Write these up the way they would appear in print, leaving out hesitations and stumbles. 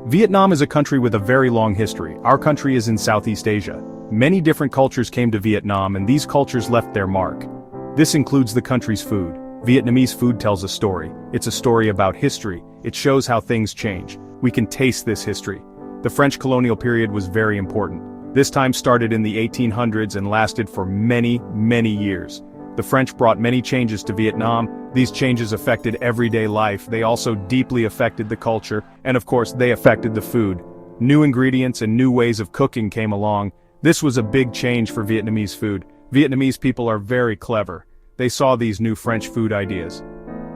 Vietnam is a country with a very long history. Our country is in Southeast Asia. Many different cultures came to Vietnam and these cultures left their mark. This includes the country's food. Vietnamese food tells a story. It's a story about history. It shows how things change. We can taste this history. The French colonial period was very important. This time started in the 1800s and lasted for many, many years. The French brought many changes to Vietnam. These changes affected everyday life. They also deeply affected the culture, and of course they affected the food. New ingredients and new ways of cooking came along. This was a big change for Vietnamese food. Vietnamese people are very clever. They saw these new French food ideas.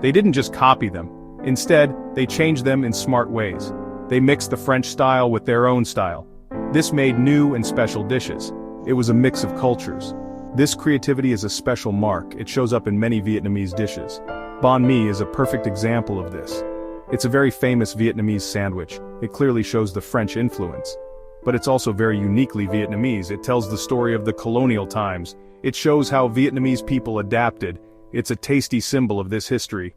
They didn't just copy them. Instead, they changed them in smart ways. They mixed the French style with their own style. This made new and special dishes. It was a mix of cultures. This creativity is a special mark. It shows up in many Vietnamese dishes. Banh Mi is a perfect example of this. It's a very famous Vietnamese sandwich. It clearly shows the French influence. But it's also very uniquely Vietnamese. It tells the story of the colonial times. It shows how Vietnamese people adapted. It's a tasty symbol of this history.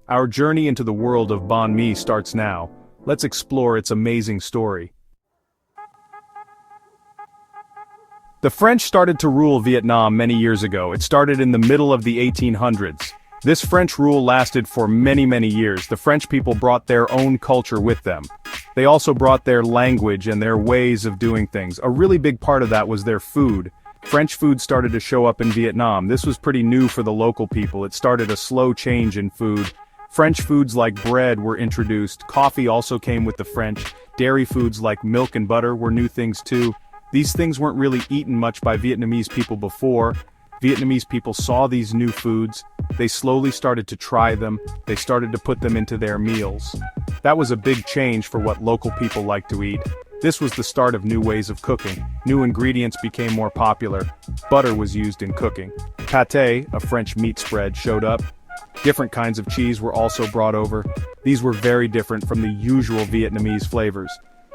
Our journey into the world of Banh Mi starts now. Let's explore its amazing story. The French started to rule Vietnam many years ago. It started in the middle of the 1800s. This French rule lasted for many, many years. The French people brought their own culture with them. They also brought their language and their ways of doing things. A really big part of that was their food. French food started to show up in Vietnam. This was pretty new for the local people. It started a slow change in food. French foods like bread were introduced. Coffee also came with the French. Dairy foods like milk and butter were new things too. These things weren't really eaten much by Vietnamese people before. Vietnamese people saw these new foods. They slowly started to try them. They started to put them into their meals. That was a big change for what local people like to eat. This was the start of new ways of cooking. New ingredients became more popular. Butter was used in cooking. Pâté, a French meat spread, showed up. Different kinds of cheese were also brought over. These were very different from the usual Vietnamese flavors.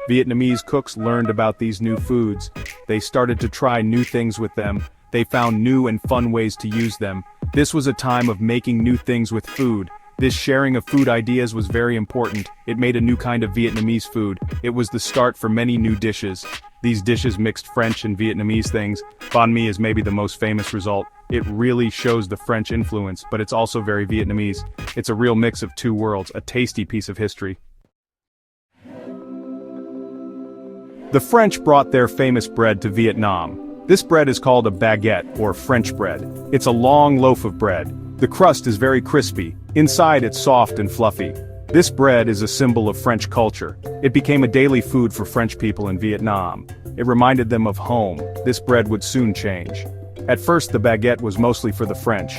Vietnamese cooks learned about these new foods. They started to try new things with them. They found new and fun ways to use them. This was a time of making new things with food. This sharing of food ideas was very important. It made a new kind of Vietnamese food. It was the start for many new dishes. These dishes mixed French and Vietnamese things. Banh Mi is maybe the most famous result. It really shows the French influence, but it's also very Vietnamese. It's a real mix of two worlds, a tasty piece of history. The French brought their famous bread to Vietnam. This bread is called a baguette, or French bread. It's a long loaf of bread. The crust is very crispy. Inside it's soft and fluffy. This bread is a symbol of French culture. It became a daily food for French people in Vietnam. It reminded them of home. This bread would soon change. At first the baguette was mostly for the French.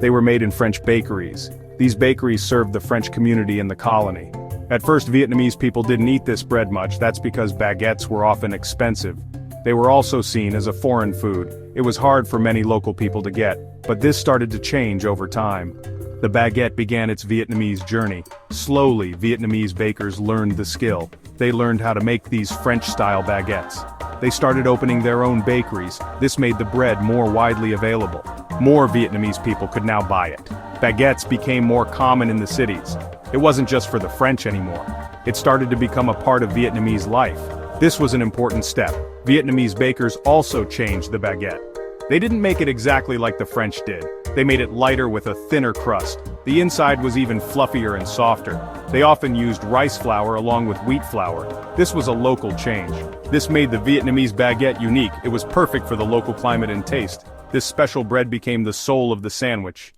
They were made in French bakeries. These bakeries served the French community in the colony. At first Vietnamese people didn't eat this bread much. That's because baguettes were often expensive. They were also seen as a foreign food. It was hard for many local people to get, but this started to change over time. The baguette began its Vietnamese journey. Slowly, Vietnamese bakers learned the skill. They learned how to make these French-style baguettes. They started opening their own bakeries. This made the bread more widely available. More Vietnamese people could now buy it. Baguettes became more common in the cities. It wasn't just for the French anymore. It started to become a part of Vietnamese life. This was an important step. Vietnamese bakers also changed the baguette. They didn't make it exactly like the French did. They made it lighter with a thinner crust. The inside was even fluffier and softer. They often used rice flour along with wheat flour. This was a local change. This made the Vietnamese baguette unique. It was perfect for the local climate and taste. This special bread became the soul of the sandwich.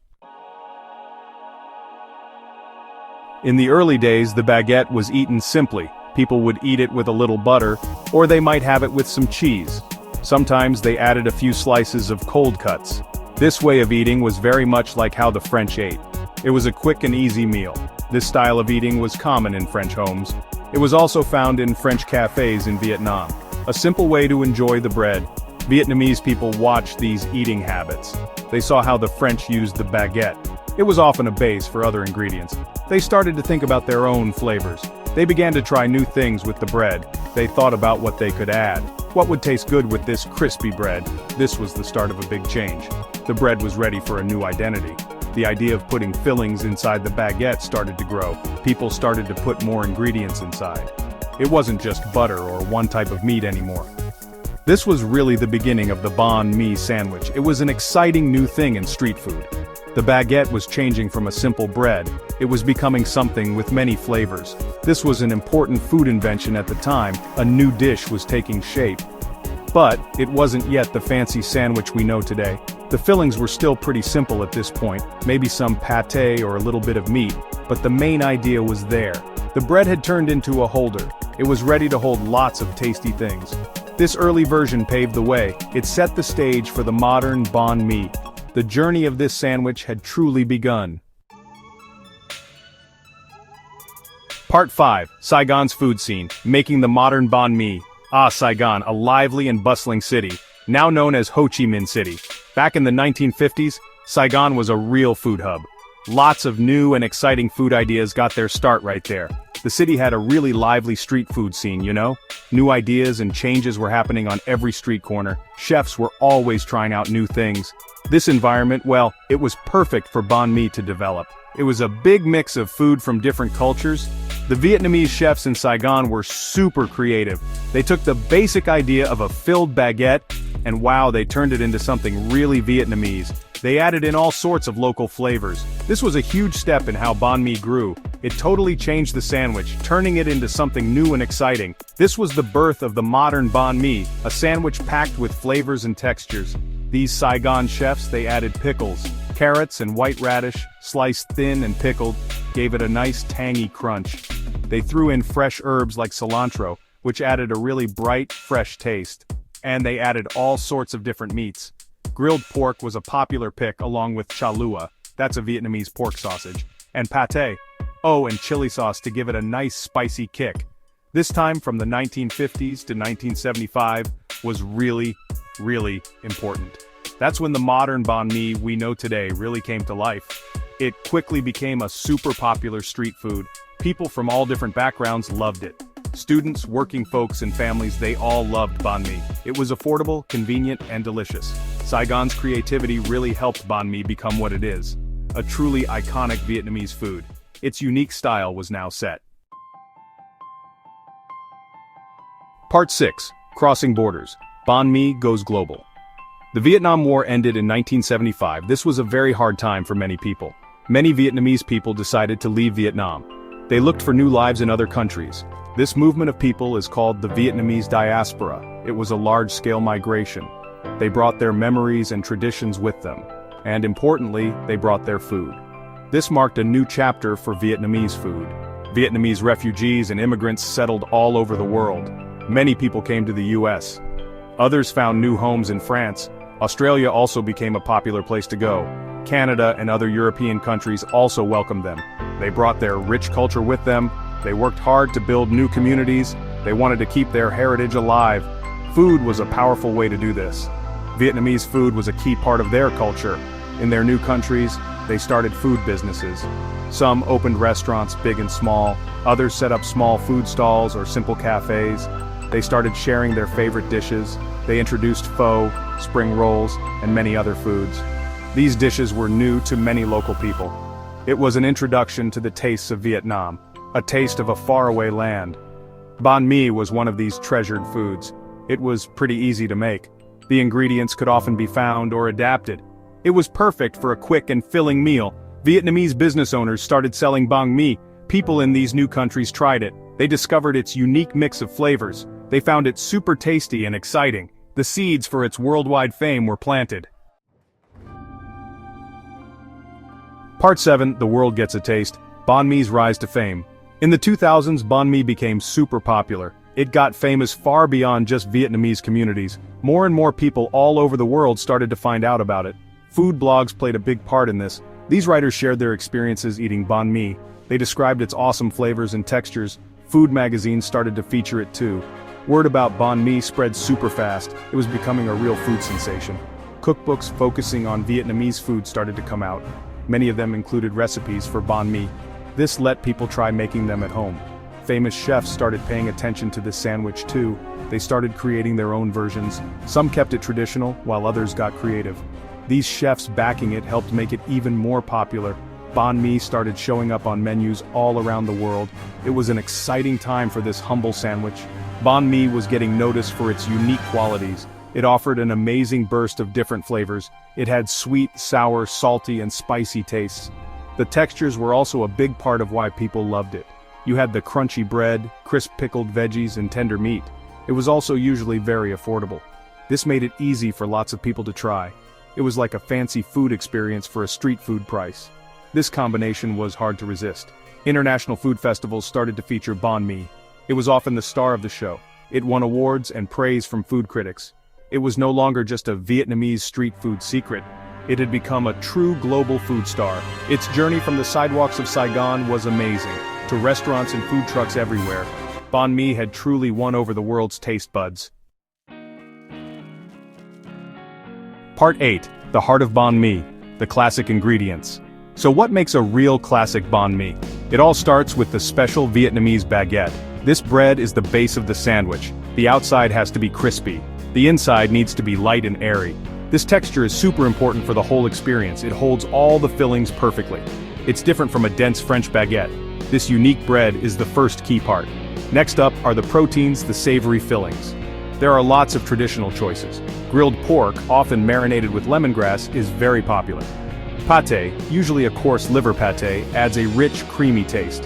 In the early days, the baguette was eaten simply. People would eat it with a little butter, or they might have it with some cheese. Sometimes they added a few slices of cold cuts. This way of eating was very much like how the French ate. It was a quick and easy meal. This style of eating was common in French homes. It was also found in French cafes in Vietnam. A simple way to enjoy the bread. Vietnamese people watched these eating habits. They saw how the French used the baguette. It was often a base for other ingredients. They started to think about their own flavors. They began to try new things with the bread. They thought about what they could add. What would taste good with this crispy bread? This was the start of a big change. The bread was ready for a new identity. The idea of putting fillings inside the baguette started to grow. People started to put more ingredients inside. It wasn't just butter or one type of meat anymore. This was really the beginning of the Banh Mi sandwich. It was an exciting new thing in street food. The baguette was changing from a simple bread. It was becoming something with many flavors. This was an important food invention at the time. A new dish was taking shape. But it wasn't yet the fancy sandwich we know today. The fillings were still pretty simple at this point, maybe some pâté or a little bit of meat, but the main idea was there. The bread had turned into a holder. It was ready to hold lots of tasty things. This early version paved the way. It set the stage for the modern Banh Mi. The journey of this sandwich had truly begun. Part 5. Saigon's food scene, making the modern Banh Mi. Saigon, a lively and bustling city, now known as Ho Chi Minh City. Back in the 1950s, Saigon was a real food hub. Lots of new and exciting food ideas got their start right there. The city had a really lively street food scene, you know? New ideas and changes were happening on every street corner. Chefs were always trying out new things. This environment, well, it was perfect for Banh Mi to develop. It was a big mix of food from different cultures. The Vietnamese chefs in Saigon were super creative. They took the basic idea of a filled baguette, and wow, they turned it into something really Vietnamese. They added in all sorts of local flavors. This was a huge step in how Banh Mi grew. It totally changed the sandwich, turning it into something new and exciting. This was the birth of the modern Banh Mi, a sandwich packed with flavors and textures. These Saigon chefs, they added pickles. Carrots and white radish, sliced thin and pickled, gave it a nice tangy crunch. They threw in fresh herbs like cilantro, which added a really bright, fresh taste. And they added all sorts of different meats. Grilled pork was a popular pick along with cha lua, that's a Vietnamese pork sausage, and pâté. Oh, and chili sauce to give it a nice spicy kick. This time from the 1950s to 1975 was really, really important. That's when the modern Banh Mi we know today really came to life. It quickly became a super popular street food. People from all different backgrounds loved it. Students, working folks, and families, they all loved Banh Mi. It was affordable, convenient, and delicious. Saigon's creativity really helped Banh Mi become what it is. A truly iconic Vietnamese food. Its unique style was now set. Part 6. Crossing Borders. Banh Mi goes global. The Vietnam War ended in 1975. This was a very hard time for many people. Many Vietnamese people decided to leave Vietnam. They looked for new lives in other countries. This movement of people is called the Vietnamese diaspora. It was a large-scale migration. They brought their memories and traditions with them. And importantly, they brought their food. This marked a new chapter for Vietnamese food. Vietnamese refugees and immigrants settled all over the world. Many people came to the US. Others found new homes in France. Australia also became a popular place to go. Canada and other European countries also welcomed them. They brought their rich culture with them. They worked hard to build new communities. They wanted to keep their heritage alive. Food was a powerful way to do this. Vietnamese food was a key part of their culture. In their new countries, they started food businesses. Some opened restaurants, big and small. Others set up small food stalls or simple cafes. They started sharing their favorite dishes. They introduced pho, spring rolls, and many other foods. These dishes were new to many local people. It was an introduction to the tastes of Vietnam, a taste of a faraway land. Banh Mi was one of these treasured foods. It was pretty easy to make. The ingredients could often be found or adapted. It was perfect for a quick and filling meal. Vietnamese business owners started selling banh mi. People in these new countries tried it. They discovered its unique mix of flavors. They found it super tasty and exciting. The seeds for its worldwide fame were planted. Part 7, The World Gets a Taste. Banh Mi's Rise to Fame. In the 2000s, banh mi became super popular. It got famous far beyond just Vietnamese communities. More and more people all over the world started to find out about it. Food blogs played a big part in this. These writers shared their experiences eating banh mi. They described its awesome flavors and textures. Food magazines started to feature it too. Word about banh mi spread super fast. It was becoming a real food sensation. Cookbooks focusing on Vietnamese food started to come out. Many of them included recipes for banh mi. This let people try making them at home. Famous chefs started paying attention to this sandwich too. They started creating their own versions. Some kept it traditional, while others got creative. These chefs backing it helped make it even more popular. Banh Mi started showing up on menus all around the world. It was an exciting time for this humble sandwich. Banh Mi was getting noticed for its unique qualities. It offered an amazing burst of different flavors. It had sweet, sour, salty, and spicy tastes. The textures were also a big part of why people loved it. You had the crunchy bread, crisp pickled veggies, and tender meat. It was also usually very affordable. This made it easy for lots of people to try. It was like a fancy food experience for a street food price. This combination was hard to resist. International food festivals started to feature banh mi. It was often the star of the show. It won awards and praise from food critics. It was no longer just a Vietnamese street food secret. It had become a true global food star. Its journey from the sidewalks of Saigon was amazing. To restaurants and food trucks everywhere, banh mi had truly won over the world's taste buds. Part 8. The Heart of Banh Mi. The Classic Ingredients. So what makes a real classic banh mi? It all starts with the special Vietnamese baguette. This bread is the base of the sandwich. The outside has to be crispy. The inside needs to be light and airy. This texture is super important for the whole experience. It holds all the fillings perfectly. It's different from a dense French baguette. This unique bread is the first key part. Next up are the proteins, the savory fillings. There are lots of traditional choices. Grilled pork, often marinated with lemongrass, is very popular. Pate, usually a coarse liver pate, adds a rich, creamy taste.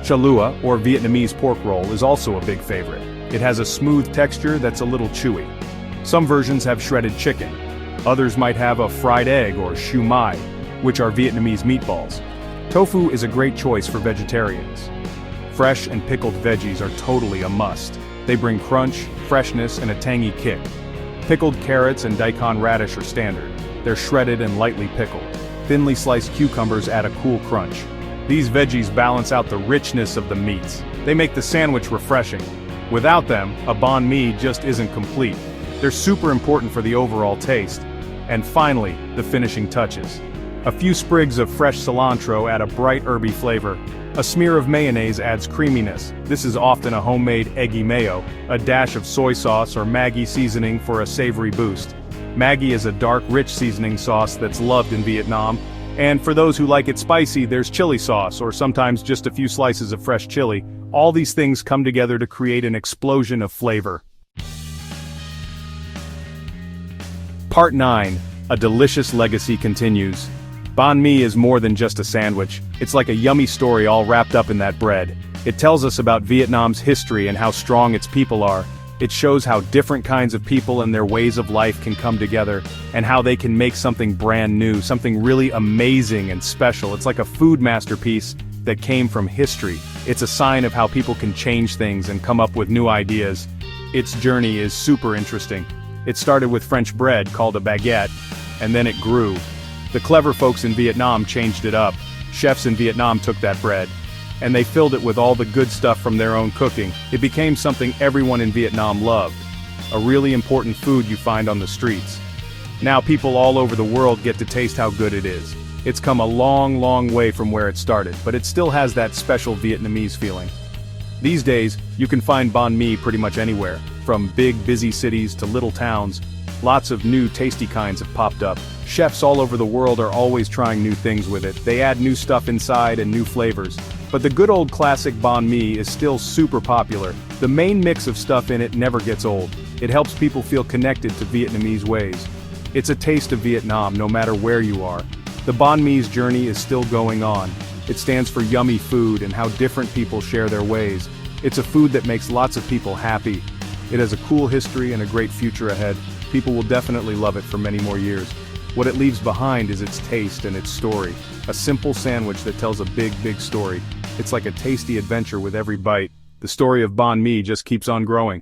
Chalua, or Vietnamese pork roll, is also a big favorite. It has a smooth texture that's a little chewy. Some versions have shredded chicken. Others might have a fried egg or siu mai, which are Vietnamese meatballs. Tofu is a great choice for vegetarians. Fresh and pickled veggies are totally a must. They bring crunch, freshness, and a tangy kick. Pickled carrots and daikon radish are standard. They're shredded and lightly pickled. Thinly sliced cucumbers add a cool crunch. These veggies balance out the richness of the meats. They make the sandwich refreshing. Without them, a banh mi just isn't complete. They're super important for the overall taste. And finally, the finishing touches. A few sprigs of fresh cilantro add a bright herby flavor. A smear of mayonnaise adds creaminess. This is often a homemade eggy mayo, a dash of soy sauce or Maggi seasoning for a savory boost. Maggi is a dark, rich seasoning sauce that's loved in Vietnam. And for those who like it spicy, there's chili sauce, or sometimes just a few slices of fresh chili. All these things come together to create an explosion of flavor. Part 9. A delicious legacy continues. Banh mi is more than just a sandwich. It's like a yummy story all wrapped up in that bread. It tells us about Vietnam's history and how strong its people are. It shows how different kinds of people and their ways of life can come together, and how they can make something brand new, something really amazing and special. It's like a food masterpiece that came from history. It's a sign of how people can change things and come up with new ideas. Its journey is super interesting. It started with French bread called a baguette, and then it grew. The clever folks in Vietnam changed it up. Chefs in Vietnam took that bread, and they filled it with all the good stuff from their own cooking. It became something everyone in Vietnam loved. A really important food you find on the streets. Now people all over the world get to taste how good it is. It's come a long, long way from where it started, but it still has that special Vietnamese feeling. These days, you can find banh mi pretty much anywhere, from big, busy cities to little towns. Lots of new, tasty kinds have popped up. Chefs all over the world are always trying new things with it. They add new stuff inside and new flavors. But the good old classic banh mi is still super popular. The main mix of stuff in it never gets old. It helps people feel connected to Vietnamese ways. It's a taste of Vietnam no matter where you are. The banh mi's journey is still going on. It stands for yummy food and how different people share their ways. It's a food that makes lots of people happy. It has a cool history and a great future ahead. People will definitely love it for many more years. What it leaves behind is its taste and its story. A simple sandwich that tells a big, big story. It's like a tasty adventure with every bite. The story of banh mi just keeps on growing.